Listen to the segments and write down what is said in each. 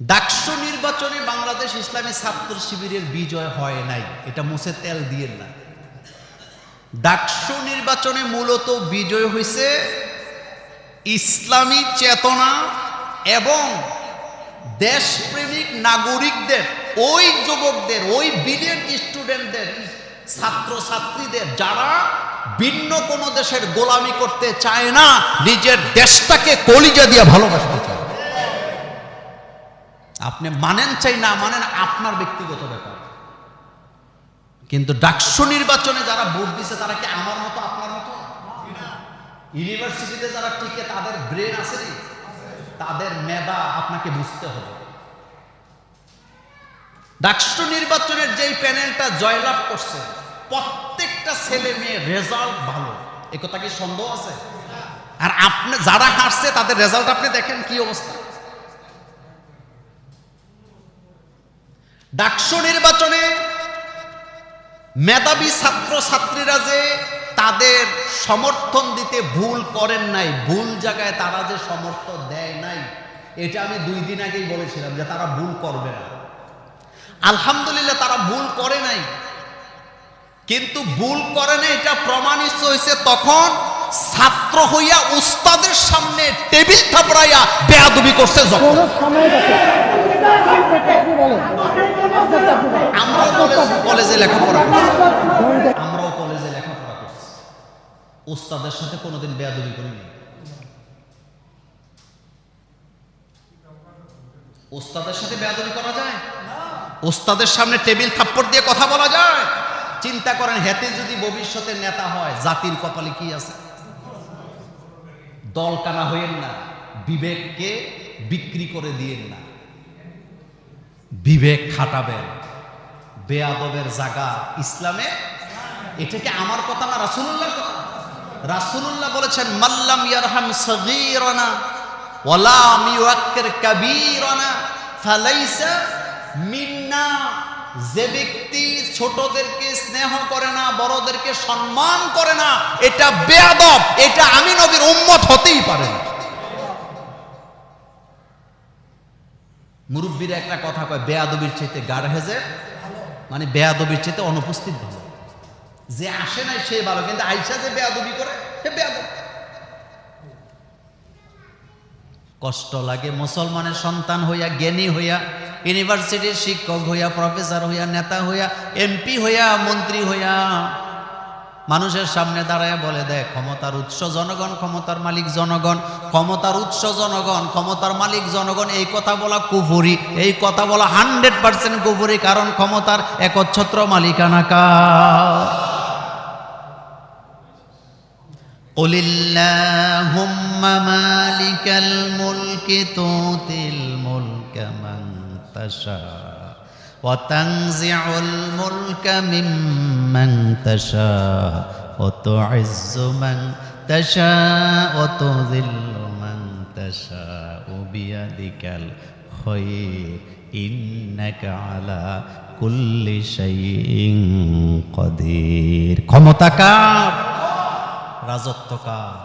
ডাকসু নির্বাচনে বাংলাদেশ ইসলামী ছাত্র শিবিরের বিজয় হয় নাই, এটা মুছে তেল দিয়ে না। ডাকসু নির্বাচনে মূলত বিজয় হয়েছে ইসলামী চেতনা এবং দেশপ্রেমিক নাগরিকদের, ওই যুবকদের, ওই ব্রিলিয়েন্ট স্টুডেন্টদের, ছাত্র ছাত্রীদের যারা ভিন্ন কোন দেশের গোলামি করতে চায় না, নিজের দেশটাকে কলিজা দিয়ে ভালোবাসতে চায়। আপনি মানেন চাই না মানেন আপনার ব্যক্তিগত ব্যাপার, কিন্তু ডাকসু নির্বাচনে যারা ভোট দিছে তারা কি আমার মতো আপনার মতো? ইউনিভার্সিটিতে যারা টিকে তাদের ব্রেন আছে, তাদের মেধা আপনাকে বুঝতে হবে। ডাকসু নির্বাচনের যেই প্যানেলটা জয়লাভ করছে প্রত্যেকটা ছেলে মেয়ে রেজাল্ট ভালো, এ কথা কি সন্দেহ আছে? আর আপনি যারা হারছে তাদের রেজাল্ট আপনি দেখেন কি অবস্থা। ডাকসু নির্বাচনে মেধাবী ছাত্র ছাত্রীরা যে তাদের সমর্থন দিতে ভুল করেন নাই, ভুল জায়গায় তারা যে সমর্থন দেয় নাই, এটা আমি 2 দিন আগেই বলেছিলাম যে তারা ভুল করবে না। আলহামদুলিল্লাহ তারা ভুল করে নাই, কিন্তু ভুল করে না এটা প্রমাণিত হয়েছে তখন ছাত্র হইয়া উস্তাদের সামনে টেবিল থাপড়াইয়া বেয়াদবি করছে যখন। আমরাও কলেজে লেখাপড়া করছি, উস্তাদের সাথে কোনোদিন বেয়াদবি করিনি। উস্তাদের সাথে বেয়াদবি করা যায়? উস্তাদের সামনে টেবিল থাপ্পড় দিয়ে কথা বলা যায়? চিন্তা করেন, হেতে যদি ভবিষ্যতে নেতা হয় জাতির কপালে কি আছে? দল কানা হইেন না, বিবেককে বিক্রি করে দিয়েন না, বিবেক খাটাবেন। বেয়াদবের জায়গা ইসলামে, এটা কি আমার কথা না রাসূলুল্লাহর কথা? রাসূলুল্লাহ বলেছেন মাল্লাম ইয়ারহাম সগীরানা ওয়ালা ইউআক্কির কাবীরানা ফালাইসা মিন্না। যে ব্যক্তি ছোটদেরকে স্নেহ করে না, বড়দেরকে সম্মান করে না, এটা বেয়াদব, এটা আমি নবীর উম্মত হতেই পারে না। মুরব্বীরা একটা কথা কয়, বেয়াদবির চাইতে গাড় হেজে, মানে বেয়াদবির চাইতে অনুপস্থিত ভালো। যে আসে নাই সে ভালো, কিন্তু আইসা যে বেয়াদবি করে সে বেয়াদব। কষ্ট লাগে মুসলমানের সন্তান হইয়া, জ্ঞানী হইয়া, ইউনিভার্সিটির শিক্ষক হইয়া, প্রফেসর হইয়া, নেতা হইয়া, এমপি হইয়া, মন্ত্রী হইয়া মানুষের সামনে দাঁড়ায় বলে দেয় ক্ষমতার উৎস জনগণ, ক্ষমতার মালিক জনগণ, ক্ষমতার উৎস জনগণ, ক্ষমতার মালিক জনগণ। এই কথা বলা কুফরি, এই কথা বলা 100% কুফরি, কারণ ক্ষমতার একচ্ছত্র মালিকানা কার? কুলিল্লাহুম্মা মালিকাল মুলকি তুতিল মুলকা মান তাশা ওয়া তানজিউল মুলকা মিম্মান তাশা ওয়া তুইজ্জু মান তাশা ওয়া তুযিল্লু মান তাশা বিয়াদিকাল খায়র ইন্নাকা আলা কুল্লি শাইইন কাদির। ক্ষমতা কার? রাজত্ব কার?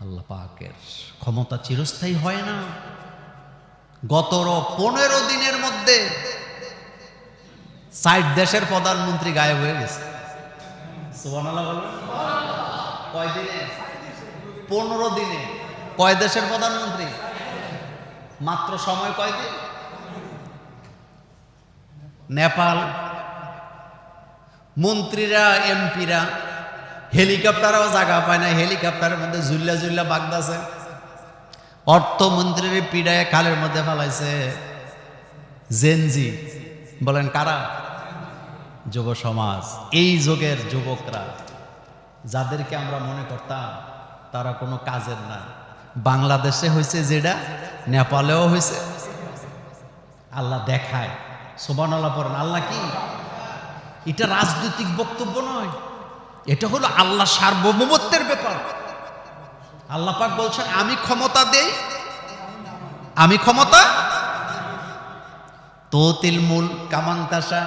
আল্লাহ পাকের। ক্ষমতা চিরস্থায়ী হয় না। গত 15 দিনের মধ্যে 60 দেশের প্রধানমন্ত্রী গায়েব হয়ে গেছে। সুবহানাল্লাহ বলবেন? কয় দিনে? 15 দিনে। কয় দেশের প্রধানমন্ত্রী? মাত্র সময় কয় দিন? নেপাল। মন্ত্রীরা, এমপিরা হেলিকপ্টারও জায়গা পায় না, হেলিকপ্টারের মধ্যে ঝুল্লা ঝুল্লা বাগদাছে। অর্থমন্ত্রীর পিড়ায় খালের মধ্যে ফেলাইছে। জেনজি বলেন কারা? যুব সমাজ। এই যুগের যুবকরা, যাদেরকে আমরা মনে করতাম তারা কোনো কাজের না, বাংলাদেশে হয়েছে যেটা, নেপালেও হয়েছে। আল্লাহ দেখায়। সুবহানাল্লাহ পড়েন। আল্লাহ কি? এটা রাজনৈতিক বক্তব্য নয়, এটা হলো আল্লাহ সার্বভৌমত্বের ব্যাপার। আল্লাহ পাক বলছেন আমি ক্ষমতা দেই, আমি ক্ষমতা তুতিল মুলকা মান তাশা,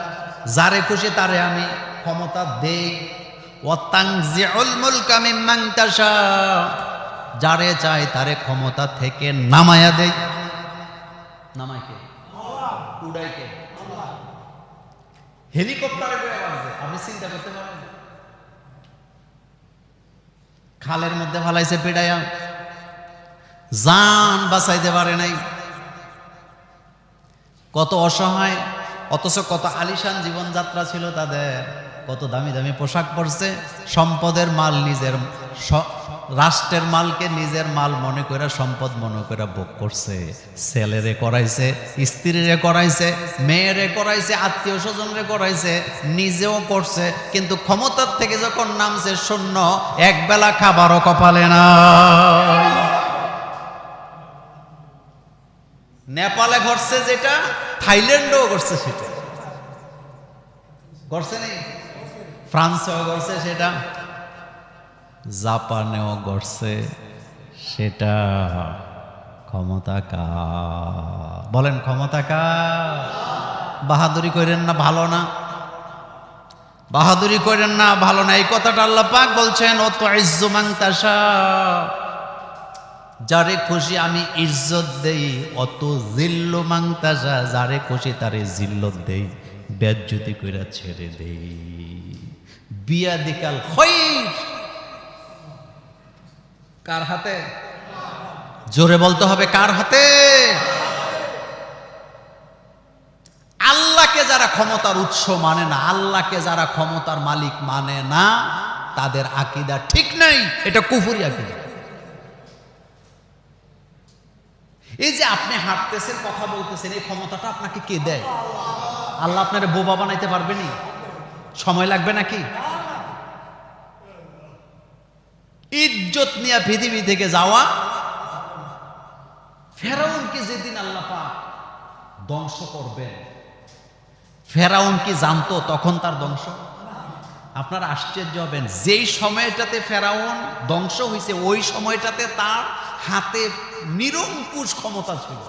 যারে খুশি তারে আমি ক্ষমতা দেই। ওয়া তানজিউল মুলকা মিম্মান তাশা, যারে চাই তারে ক্ষমতা থেকে নামায়া দেই। নামায় কে? উড়ায় কে? হেলিকপ্টারে করে বাজে, আপনি চিন্তা করতে পারেন? খালের মধ্যে ফালাইছে পিড়াইয়া, জান বাঁচাইতে পারে নাই। কত অসহায়, অথচ কত আলিশান জীবনযাত্রা ছিল তাদের, কত দামি দামি পোশাক পরছে, সম্পদের মাল নিজের, রাষ্ট্রের মালকে নিজের মাল মনে করে, সম্পদ মনে করে ভোগ করছে। ছেলেরে করাইছে, স্ত্রীরে করাইছে, মেয়েরে করাইছে, আত্মীয় স্বজনরে করাইছে, নিজেও করছে। কিন্তু ক্ষমতার থেকে যখন নামছে শূন্য, একবেলা খাবারও কপালে নাই। নেপালে ঘটছে যেটা, থাইল্যান্ডেও ঘটছে সেটা, ঘটছে নেই? ফ্রান্সেও ঘটছে সেটা, জাপানেও ঘটছে সেটা। ক্ষমতা কার? বলেন ক্ষমতা কার? বাহাদুরি করেন না, ভালো না। বাহাদুরি করেন না, ভালো না। এই কথাটা আল্লাহ পাক বলছেন, ও তো ইজ্জু মান তাশা, যারে খুশি আমি ইজ্জত দেই, অত জিল্লু মান তাশা, যারে খুশি তারে জিল্লত দেই, বেজ্জতি কইরা ছেড়ে দেই। বিয়াদিকাল খায়র, কার হাতে? জোরে বলতে হবে, কার হাতে? আল্লাহকে যারা ক্ষমতার উৎস মানে না, আল্লাহকে যারা ক্ষমতার মালিক মানে না, তাদের আকীদা ঠিক নেই, এটা কুফরি আকীদা। এই যে আপনি হাঁটতেছেন, কথা বলতেছেন, এই ক্ষমতাটা আপনাকে কে দেয়? আল্লাহ আপনারে বোবা বানাইতে পারবেনি? সময় লাগবে নাকি? ইজ্জত নিয়ে পৃথিবী থেকে যাওয়া। ফেরাউনকে যেদিন আল্লাহ পাক ধ্বংস করবেন, ফেরাউন কি জানতো তখন তার ধ্বংস? আপনারা আশ্চর্য হবেন, যেই সময়টাতে ফেরাউন ধ্বংস হয়েছে, ওই সময়টাতে তার হাতে নিরঙ্কুশ ক্ষমতা ছিল।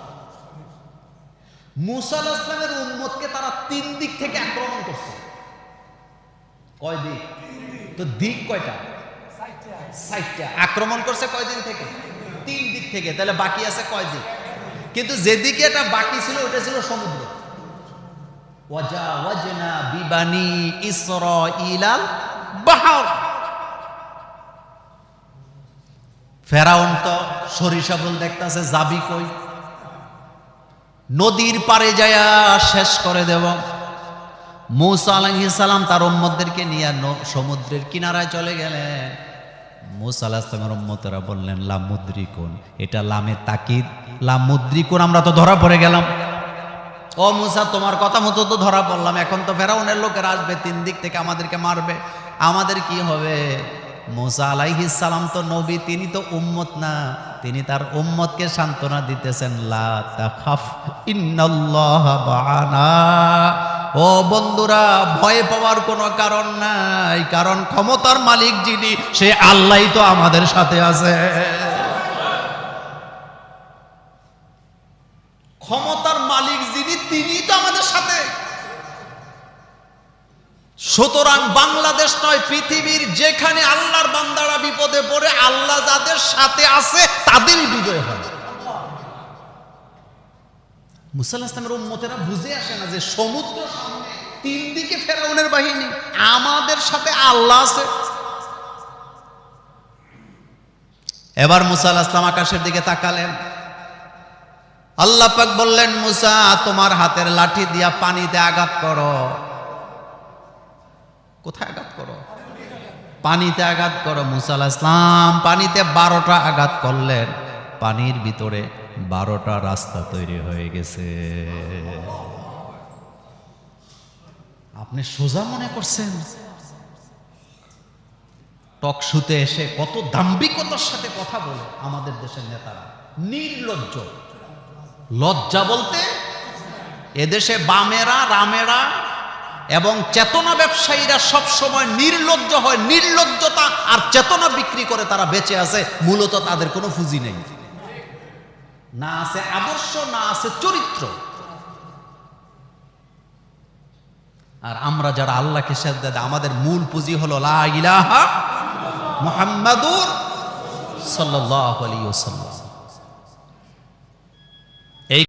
মুসা আলাইহিস সালামের উম্মতকে তারা 3 দিক থেকে আক্রমণ করছে। কয় দিক? তো দিক কয়টা? 4টা। আক্রমণ করছে কয় দিন থেকে? 3 দিক থেকে। তাহলে বাকি আছে কয় দিক? কিন্তু যেদিকে এটা বাকি ছিল ওটা ছিল সমুদ্র। ওয়াজাওয়াজনা বিবানি ইসরাঈলাল বাহর। ফেরাউন তো সরিষা ফুল দেখতেছে, যাবি কই? নদীর পারে যায়া শেষ করে দেব। মুসা আলাইহিস সালাম তার উম্মতদেরকে নিয়ে সমুদ্রের কিনারায় চলে গেলেন। মুসা আলাইহিস সালামের উম্মতেরা বললেন লা মুদ্রিকুন, এটা লামে তাকিদ, লা মুদ্রিকুন, আমরা তো ধরা পড়ে গেলাম। ও মুসা, তোমার কথা মতো তো ধরা পড়লাম, এখন তো ফেরাউনের লোকেরা আসবে, 3 দিক থেকে আমাদেরকে মারবে, আমাদের কি হবে? মুসা আলাইহিস সালাম তো নবী, তিনি তো উম্মত না, তিনি তার উম্মতকে সান্ত্বনা দিতেছেন, লা তাখাফ ইন্নাল্লাহা মা'ানা। ও বন্ধুরা, ভয় পাওয়ার কোনো কারণ নাই, কারণ ক্ষমতার মালিক যিনি, সে আল্লাহই তো আমাদের সাথে আছে। ক্ষমতার মালিক যিনি, তিনি তো আমাদের সাথে। সুতরাং বাংলাদেশ নয়, পৃথিবীর যেখানে আল্লাহর বান্দারা বিপদে পড়ে, আল্লাহ যাদের সাথে আছে তাদেরই বিজয় হয়। মুসা আলাইহিস সালামের উম্মতেরা বুঝে আসে না যে সমুদ্র সামনে, 3 দিকে ফেরাউনের বাহিনী, আমাদের সাথে আল্লাহ আছে। এবার মুসা আলাইহিস সালাম আকাশের দিকে তাকালেন। আল্লাহ পাক বললেন, মুসা, তোমার হাতের লাঠি দিয়া পানিতে আঘাত করো। কোথায় আঘাত করো? পানিতে আঘাত করো। মুসা আলাইহিস সালাম পানিতে 12টা আঘাত করলেন, পানির ভিতরে 12টা রাস্তা তৈরি হয়ে গেছে। আপনি সোজা মনে করছেন? টকশুতে এসে কত দাম্ভিকতার সাথে কথা বলে আমাদের দেশের নেতারা, নির্লজ্জ। লজ্জা বলতে এদেশে বামেরা, রামেরা এবং চেতনা ব্যবসায়ীরা সব সময় নির্লজ্জ হয়। নির্লজ্জতা আর চেতনা বিক্রি করে তারা বেঁচে আছে। মূলত তাদের কোনো পুঁজি নেই, না আছে আদর্শ, না আছে চরিত্র। আর আমরা যারা আল্লাহকে সেজদা দেই, আমাদের মূল পুঁজি হলো লা ইলাহা মুহাম্মাদুর সাল্লাল্লাহু আলাইহি ওয়াসাল্লাম।